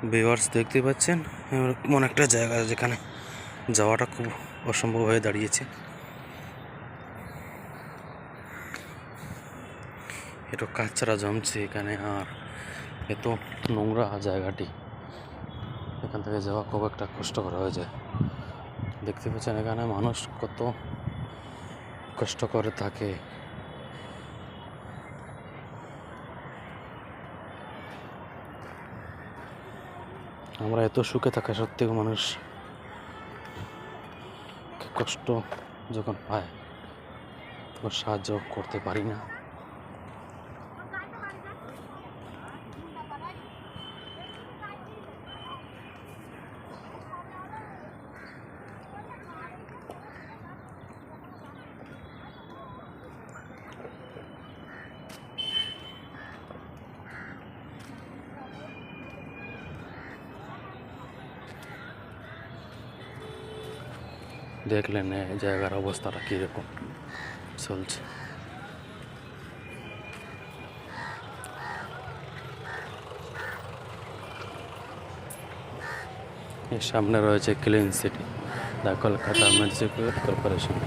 Viewers দেখতে পাচ্ছেন এমন একটা জায়গা যেখানে যাওয়াটা খুব অসম্ভব হয়ে দাঁড়িয়েছে। এত কাঁচরা জমছে এখানে, আর এত নোংরা জায়গাটি, এখান থেকে যাওয়া খুব একটা কষ্টকর হয়ে যায়। দেখতে পাচ্ছেন এখানে মানুষ কত কষ্ট করে থাকে। আমরা এত সুখে থাকা সত্ত্বেও মানুষ কষ্ট যখন পায় তখন সাহায্য করতে পারি না। দেখলেন এই জায়গার অবস্থাটা কীরকম চলছে। এর সামনে রয়েছে clean city, the Kolkata municipal corporation.